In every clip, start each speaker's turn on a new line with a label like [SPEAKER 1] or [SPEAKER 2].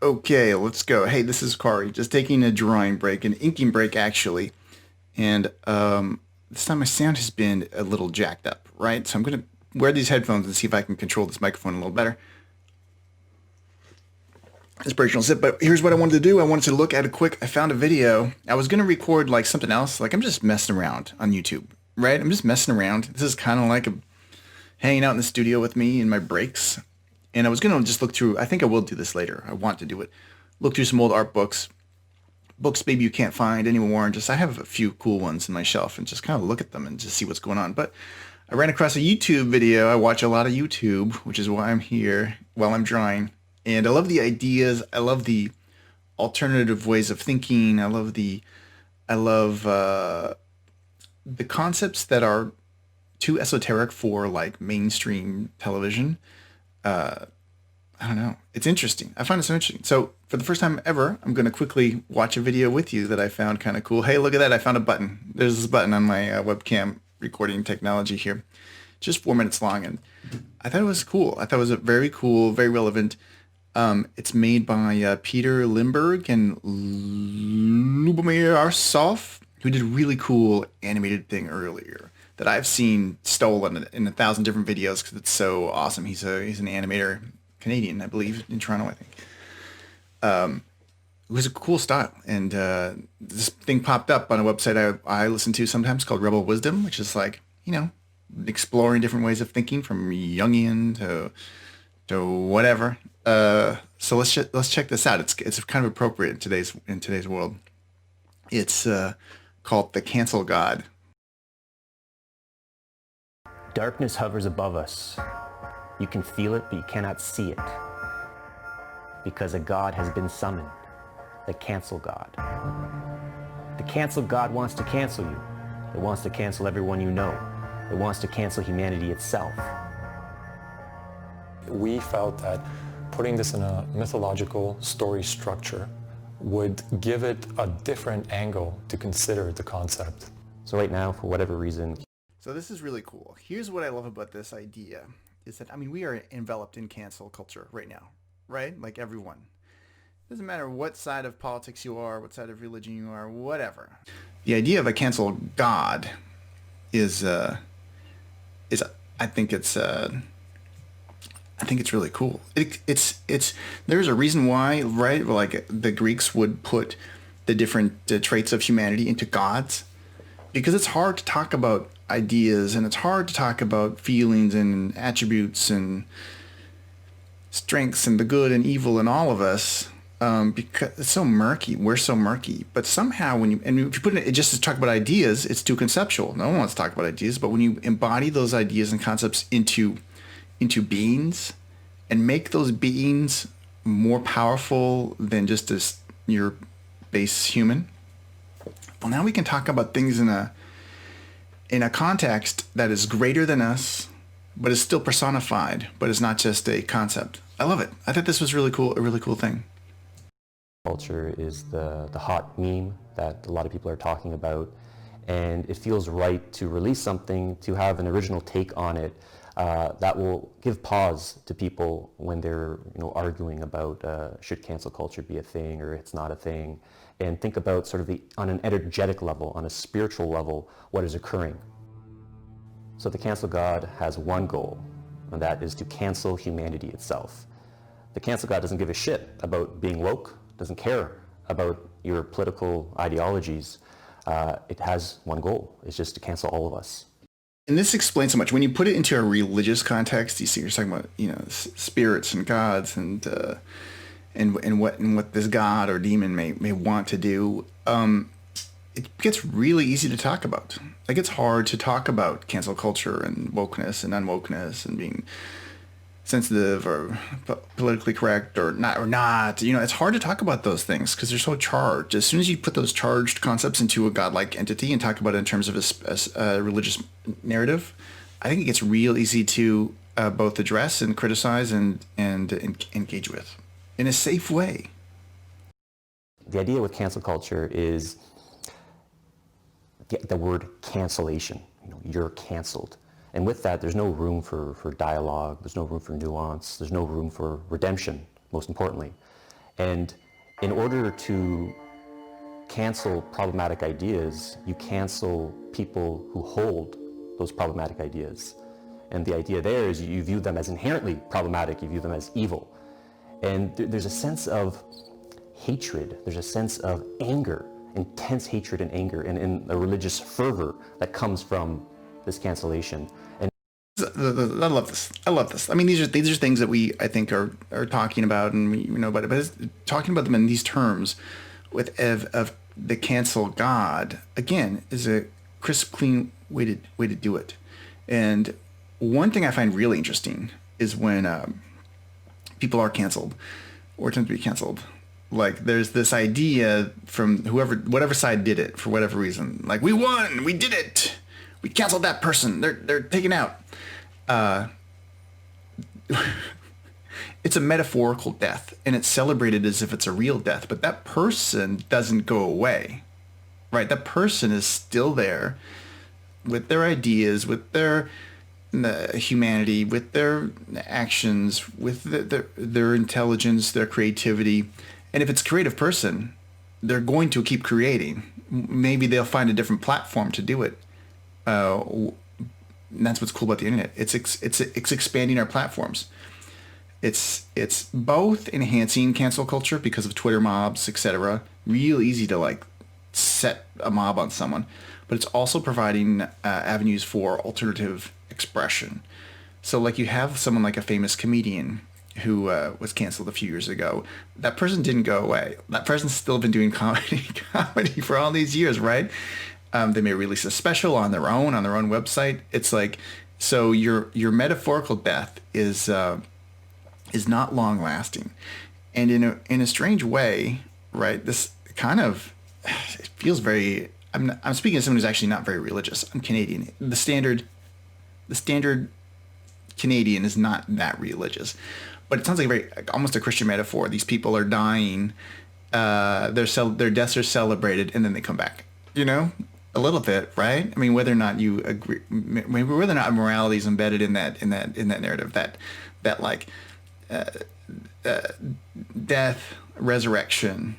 [SPEAKER 1] Okay, let's go. Hey, this is Kari, just taking a drawing break, an inking break actually. And this time my sound has been a little jacked up, right? So I'm gonna wear these headphones and see if I can control this microphone a little better. Inspirational sip, but here's what I wanted to do. I wanted to look at I found a video. I was gonna record like something else, like I'm just messing around on YouTube, right? I'm just messing around. This is kind of like hanging out in the studio with me in my breaks. And I was going to just look through, I think I will do this later. I want to do it. Look through some old art books, books maybe you can't find anymore. And I have a few cool ones in my shelf and just kind of look at them and just see what's going on. But I ran across a YouTube video. I watch a lot of YouTube, which is why I'm here while I'm drawing. And I love the ideas. I love the alternative ways of thinking. I love the concepts that are too esoteric for like mainstream television. I don't know. It's interesting. I find it so interesting. So for the first time ever, I'm going to quickly watch a video with you that I found kind of cool. Hey, look at that. I found a button. There's this button on my webcam recording technology here. Just 4 minutes long. And I thought it was cool. I thought it was very cool, very relevant. It's made by Peter Limberg and Lubomir Arsov, who did a really cool animated thing earlier that I've seen stolen in 1,000 different videos because it's so awesome. He's an animator, Canadian, I believe, in Toronto, I think. It was a cool style, and this thing popped up on a website I listen to sometimes called Rebel Wisdom, which is like, exploring different ways of thinking from Jungian to whatever. So let's check this out. It's kind of appropriate in today's world. It's called The Cancel God.
[SPEAKER 2] Darkness hovers above us. You can feel it, but you cannot see it. Because a God has been summoned. The Cancel God. The Cancel God wants to cancel you. It wants to cancel everyone you know. It wants to cancel humanity itself.
[SPEAKER 3] We felt that putting this in a mythological story structure would give it a different angle to consider the concept.
[SPEAKER 2] So right now, for whatever reason,
[SPEAKER 1] So this is really cool. Here's what I love about this idea is that, we are enveloped in cancel culture right now, right? Like everyone. Doesn't matter what side of politics you are, what side of religion you are, whatever. The idea of a cancel God is I think it's really cool. There's a reason why, right? Like the Greeks would put the different traits of humanity into gods, because it's hard to talk about ideas and it's hard to talk about feelings and attributes and strengths and the good and evil in all of us, because it's so murky. We're so murky. But somehow if you put it just to talk about ideas, it's too conceptual. No one wants to talk about ideas. But when you embody those ideas and concepts into beings and make those beings more powerful than just as your base human, well, now we can talk about things in a context that is greater than us, but is still personified, but is not just a concept. I love it. I thought this was really cool, a really cool thing.
[SPEAKER 2] culture is the hot meme that a lot of people are talking about, and it feels right to release something, to have an original take on it that will give pause to people when they're arguing about should cancel culture be a thing or it's not a thing, and think about sort of on an energetic level, on a spiritual level, what is occurring. So the Cancel God has one goal, and that is to cancel humanity itself. The Cancel God doesn't give a shit about being woke, doesn't care about your political ideologies. It has one goal, it's just to cancel all of us.
[SPEAKER 1] And this explains so much. When you put it into a religious context, you're talking about, spirits and gods and what this god or demon may want to do. It gets really easy to talk about. Like, it's hard to talk about cancel culture and wokeness and unwokeness and being sensitive or politically correct or not. It's hard to talk about those things because they're so charged. As soon as you put those charged concepts into a godlike entity and talk about it in terms of a religious narrative, I think it gets real easy to both address and criticize and engage with in a safe way.
[SPEAKER 2] The idea with cancel culture is the word cancellation. You're canceled. And with that, there's no room for dialogue, there's no room for nuance, there's no room for redemption, most importantly. And in order to cancel problematic ideas, you cancel people who hold those problematic ideas. And the idea there is you view them as inherently problematic, you view them as evil. And there's a sense of hatred, there's a sense of anger, intense hatred and anger, and a religious fervor that comes from this cancellation. And
[SPEAKER 1] I love this. I love this. I mean, these are things that I think are talking about, and but it's talking about them in these terms, of the cancel God again is a crisp, clean way to do it. And one thing I find really interesting is when people are canceled or attempt to be canceled. Like there's this idea from whatever side did it for whatever reason. Like we won, we did it, we canceled that person. They're taken out. It's a metaphorical death, and it's celebrated as if it's a real death. But that person doesn't go away, right? That person is still there, with their ideas, with their humanity, with their actions, with their intelligence, their creativity. And if it's a creative person, they're going to keep creating. Maybe they'll find a different platform to do it. And that's what's cool about the internet. It's expanding our platforms. It's both enhancing cancel culture because of Twitter mobs, etc. Real easy to like set a mob on someone, but it's also providing avenues for alternative expression. So like you have someone like a famous comedian who was canceled a few years ago. That person didn't go away. That person's still been doing comedy for all these years, right? They may release a special on their own website. It's like, so your metaphorical death is not long lasting, and in a strange way, right? This kind of, it feels very. I'm speaking as someone who's actually not very religious. I'm Canadian. The standard Canadian is not that religious, but it sounds like almost a Christian metaphor. These people are dying, their deaths are celebrated, and then they come back. A little bit, right? I mean, whether or not you agree, maybe whether or not morality is embedded in that narrative, that like death, resurrection,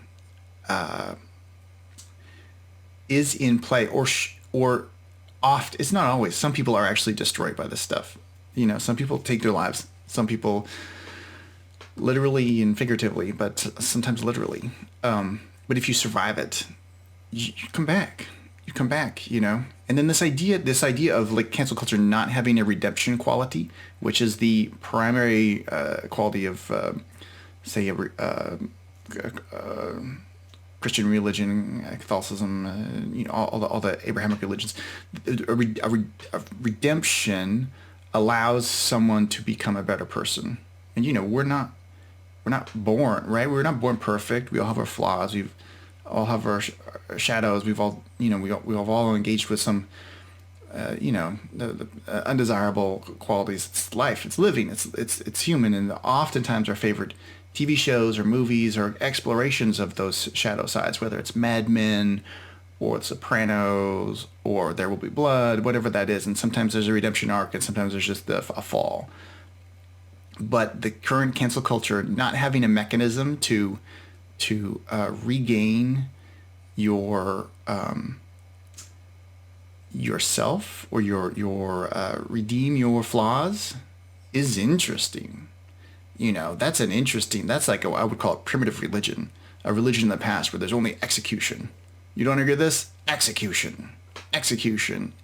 [SPEAKER 1] is in play, or oft. It's not always. Some people are actually destroyed by this stuff. Some people take their lives. Some people literally and figuratively, but sometimes literally. But if you survive it, you come back. And then this idea of like cancel culture not having a redemption quality, which is the primary quality of, say, Christian religion, Catholicism, all the Abrahamic religions. A redemption allows someone to become a better person. And we're not born, right? We're not born perfect. We all have our flaws. We all have our shadows. We've all, we've all engaged with some, the undesirable qualities. It's life. It's living. It's human. And oftentimes our favorite TV shows or movies or explorations of those shadow sides, whether it's Mad Men or The Sopranos or There Will Be Blood, whatever that is. And sometimes there's a redemption arc, and sometimes there's just a fall. But the current cancel culture not having a mechanism to regain your yourself or your redeem your flaws is interesting. That's like I would call it primitive religion, a religion in the past where there's only execution. You don't agree with this? Execution.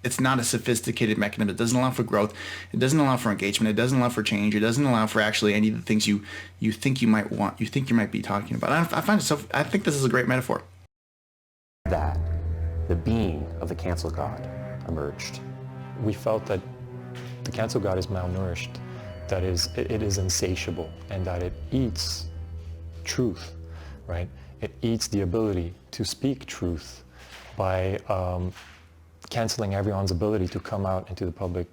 [SPEAKER 1] It's not a sophisticated mechanism. It doesn't allow for growth. It doesn't allow for engagement. It doesn't allow for change. It doesn't allow for actually any of the things you think you might want, you think you might be talking about. I think this is a great metaphor.
[SPEAKER 2] That the being of the cancel God emerged.
[SPEAKER 3] We felt that the cancel God is malnourished, that it is insatiable, and that it eats truth, right? It eats the ability to speak truth by canceling everyone's ability to come out into the public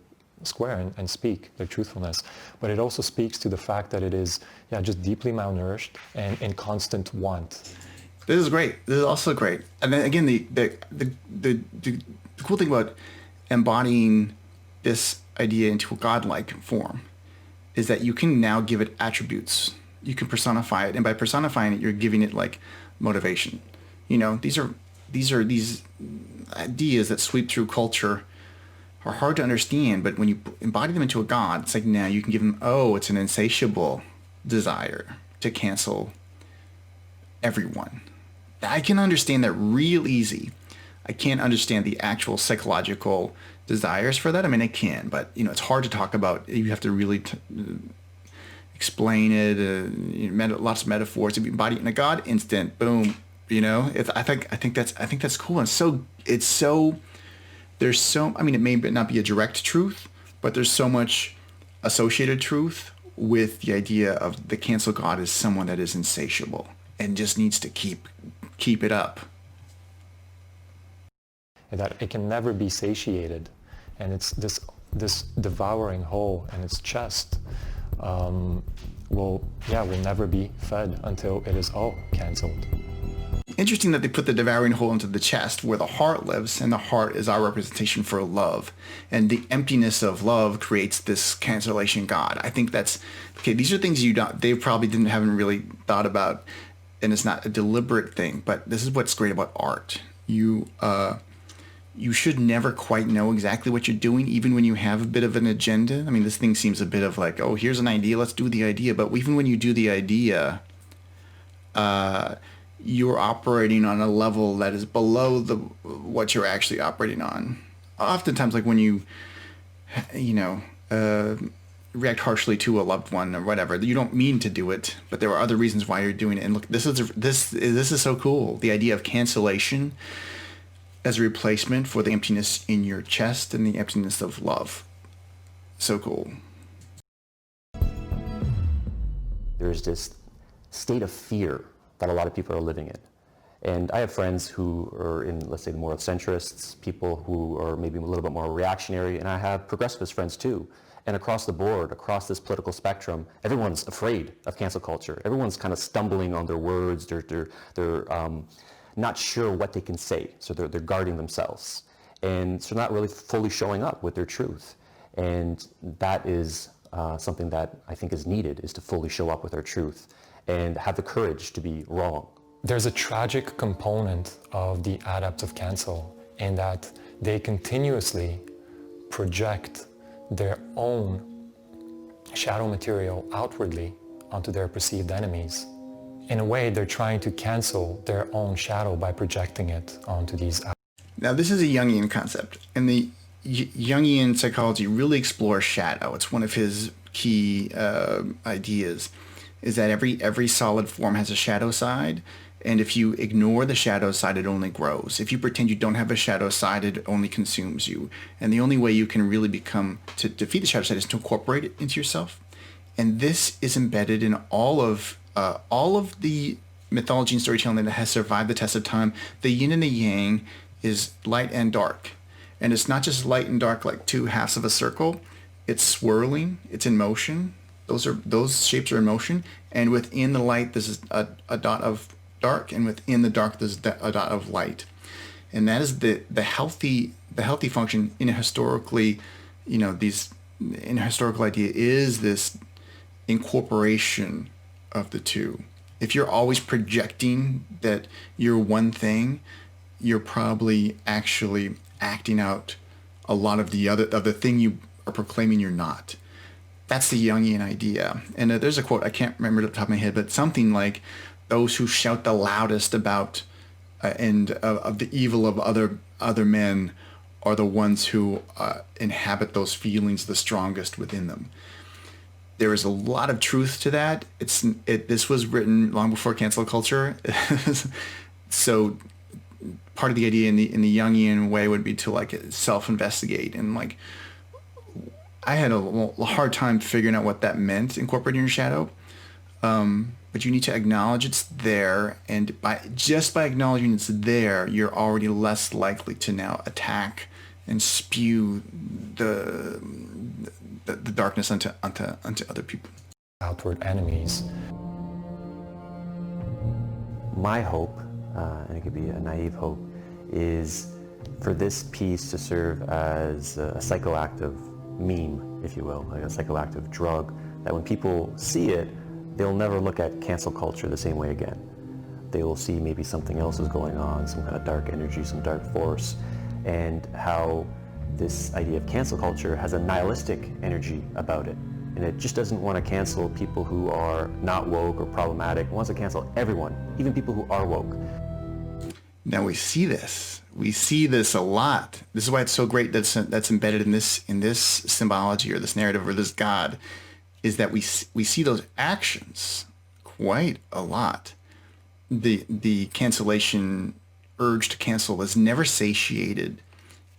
[SPEAKER 3] square and speak their truthfulness. But it also speaks to the fact that it is just deeply malnourished and in constant want.
[SPEAKER 1] This is great. This is also great. And then again, the cool thing about embodying this idea into a godlike form is that you can now give it attributes You can personify it, and by personifying it, you're giving it like motivation. You know, these ideas that sweep through culture are hard to understand, but when you embody them into a god, it's like now you can give them, oh, it's an insatiable desire to cancel everyone. I can understand that real easy. I can't understand the actual psychological desires for that. I mean, I can, but you know, it's hard to talk about. You have to really explain it. Lots of metaphors. If you embody it in a god, instant, boom. You know, I think that's cool. And it's so. There's so. I mean, it may not be a direct truth, but there's so much associated truth with the idea of the cancel god as someone that is insatiable and just needs to keep it up.
[SPEAKER 3] That it can never be satiated, and it's this devouring hole in its chest will never be fed until it is all cancelled.
[SPEAKER 1] Interesting that they put the devouring hole into the chest where the heart lives, and the heart is our representation for love, and the emptiness of love creates this cancellation god. I think that's okay. These are things they probably haven't really thought about, and it's not a deliberate thing, but this is what's great about art. You should never quite know exactly what you're doing, even when you have a bit of an agenda. I mean, this thing seems a bit of like, oh, here's an idea, let's do the idea. But even when you do the idea, you're operating on a level that is below what you're actually operating on. Oftentimes, like when you react harshly to a loved one or whatever, you don't mean to do it, but there are other reasons why you're doing it. And look, this is so cool. The idea of cancellation as a replacement for the emptiness in your chest and the emptiness of love. So cool.
[SPEAKER 2] There's this state of fear that a lot of people are living in. And I have friends who are in, let's say, the moral centrists, people who are maybe a little bit more reactionary, and I have progressivist friends too. And across the board, across this political spectrum, everyone's afraid of cancel culture. Everyone's kind of stumbling on their words. They're not sure what they can say, so they're guarding themselves. And so not really fully showing up with their truth. And that is something that I think is needed, is to fully show up with our truth and have the courage to be wrong.
[SPEAKER 3] There's a tragic component of the adepts of cancel in that they continuously project their own shadow material outwardly onto their perceived enemies. In a way, they're trying to cancel their own shadow by projecting it onto these.
[SPEAKER 1] Now, this is a Jungian concept, and the Jungian psychology really explores shadow. It's one of his key ideas, is that every solid form has a shadow side, and if you ignore the shadow side, it only grows. If you pretend you don't have a shadow side, it only consumes you. And the only way you can really to defeat the shadow side is to incorporate it into yourself. And this is embedded in all of the mythology and storytelling that has survived the test of time. The yin and the yang is light and dark. And it's not just light and dark like two halves of a circle. It's swirling. It's in motion. Those shapes are in motion. And within the light, there's a dot of dark, and within the dark, there's a dot of light. And that is the healthy function in a historically, in a historical idea is this incorporation of the two. If you're always projecting that you're one thing, you're probably actually acting out a lot of the thing you are proclaiming you're not. That's the Jungian idea. And there's a quote, I can't remember it off the top of my head, but something like, those who shout the loudest about of the evil of other men are the ones who inhabit those feelings the strongest within them. There is a lot of truth to that. This was written long before cancel culture. So part of the idea in the Jungian way would be to like self-investigate, and like I had a hard time figuring out what that meant, incorporating your shadow. But you need to acknowledge it's there, and by acknowledging it's there, you're already less likely to now attack and spew the darkness onto other people.
[SPEAKER 3] Outward enemies.
[SPEAKER 2] My hope, and it could be a naive hope, is for this piece to serve as a psychoactive meme, if you will, like a psychoactive drug, that when people see it, they'll never look at cancel culture the same way again. They will see maybe something else is going on, some kind of dark energy, some dark force, and how this idea of cancel culture has a nihilistic energy about it. And it just doesn't want to cancel people who are not woke or problematic. It wants to cancel everyone, even people who are woke.
[SPEAKER 1] Now we see this. We see this a lot. This is why it's so great that's embedded in this symbology or this narrative or this God, is that we see those actions quite a lot. The cancellation urge to cancel is never satiated,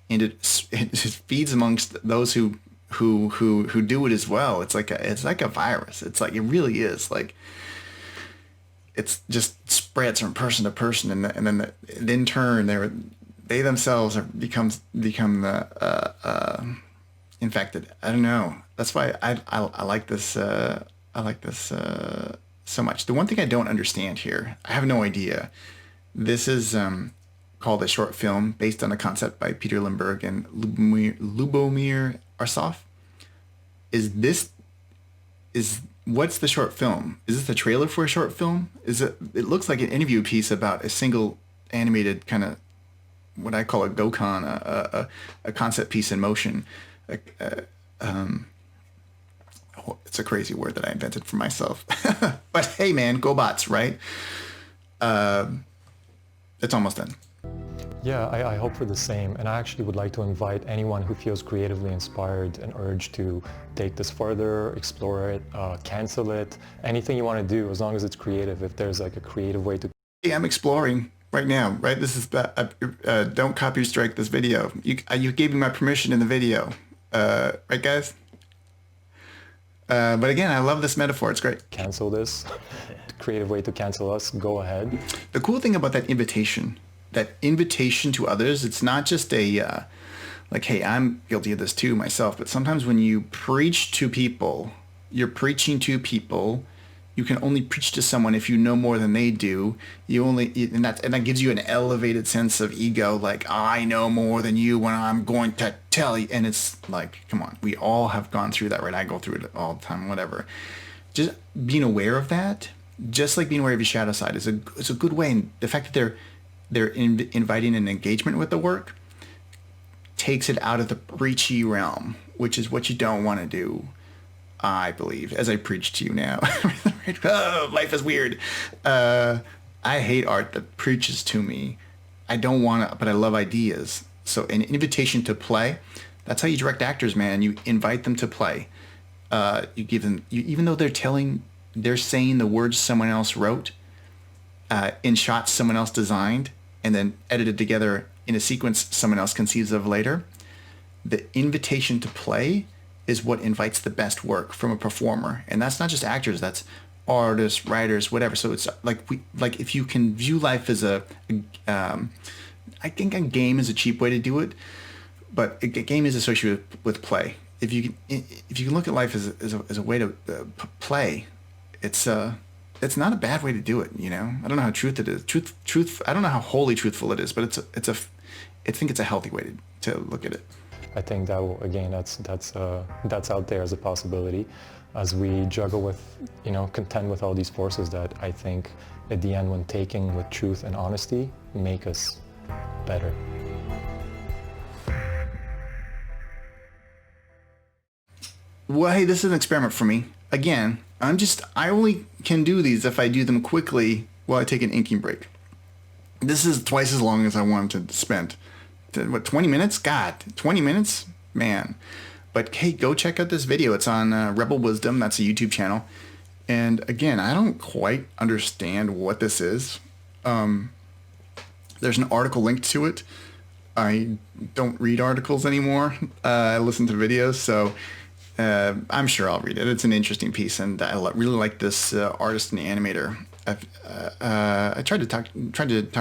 [SPEAKER 1] and it feeds amongst those who do it as well. It's like a virus. It's like, it really is like, it's just spreads from person to person, and then in turn they themselves become infected. I don't know. That's why I like this. I like this so much. The one thing I don't understand here, I have no idea. This is called a short film based on a concept by Peter Limberg and Lubomir Arsov. What's the short film? Is this the trailer for a short film? It looks like an interview piece about a single animated kind of what I call a Gokon, a concept piece in motion. It's a crazy word that I invented for myself. But hey, man, GoBots, right? It's almost done.
[SPEAKER 3] Yeah, I hope for the same. And I actually would like to invite anyone who feels creatively inspired and urged to take this further, explore it, cancel it, anything you want to do, as long as it's creative. If there's like a creative way to...
[SPEAKER 1] Hey, I'm exploring right now, right? This is, don't copy strike this video. You gave me my permission in the video, right guys? But again, I love this metaphor. It's great.
[SPEAKER 3] Cancel this. Creative way to cancel us. Go ahead.
[SPEAKER 1] The cool thing about that invitation to others, it's not just a, like, hey, I'm guilty of this too myself, but sometimes when you preach to people, you're preaching to people. You can only preach to someone if you know more than they do. And that gives you an elevated sense of ego, like, I know more than you when I'm going to tell you. And it's like, come on, we all have gone through that, right? I go through it all the time, whatever. Just being aware of that, just like being aware of your shadow side, is a good way. And the fact that they're inviting an engagement with the work takes it out of the preachy realm, which is what you don't want to do, I believe, as I preach to you now. Oh, life is weird. I hate art that preaches to me. I don't want to, but I love ideas. So an invitation to play, that's how you direct actors, man. You invite them to play. You give them, even though they're saying the words someone else wrote, in shots someone else designed, and then edited together in a sequence someone else conceives of later. The invitation to play is what invites the best work from a performer. And that's not just actors, that's artists, writers, whatever. So it's like if you can view life as I think a game is a cheap way to do it, but a game is associated with play. If you can look at life as a way to play, it's not a bad way to do it, you know. I don't know how truth it is. Truth. I don't know how wholly truthful it is, but I think it's a healthy way to look at it.
[SPEAKER 3] I think that will, again, that's out there as a possibility, as we juggle with, contend with all these forces that I think at the end, when taking with truth and honesty, make us better.
[SPEAKER 1] Well, hey, this is an experiment for me. Again, I only can do these if I do them quickly while I take an inking break. This is twice as long as I wanted to spend. 20 minutes? God, 20 minutes? Man. But hey, go check out this video. It's on Rebel Wisdom. That's a YouTube channel. And again, I don't quite understand what this is. There's an article linked to it. I don't read articles anymore. I listen to videos, so I'm sure I'll read it. It's an interesting piece, and I really like this artist and animator. I tried to talk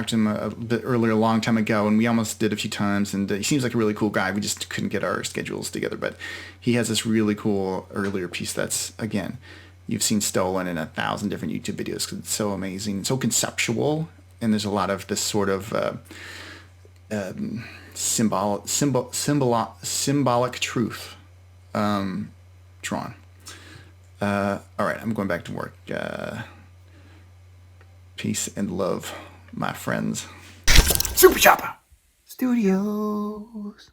[SPEAKER 1] to him a bit earlier, a long time ago, and we almost did a few times, and he seems like a really cool guy. We just couldn't get our schedules together, but he has this really cool earlier piece that's, again, you've seen stolen in 1,000 different YouTube videos because it's so amazing, so conceptual, and there's a lot of this sort of symbolic truth drawn. All right, I'm going back to work. Peace and love, my friends. Super Chopper Studios.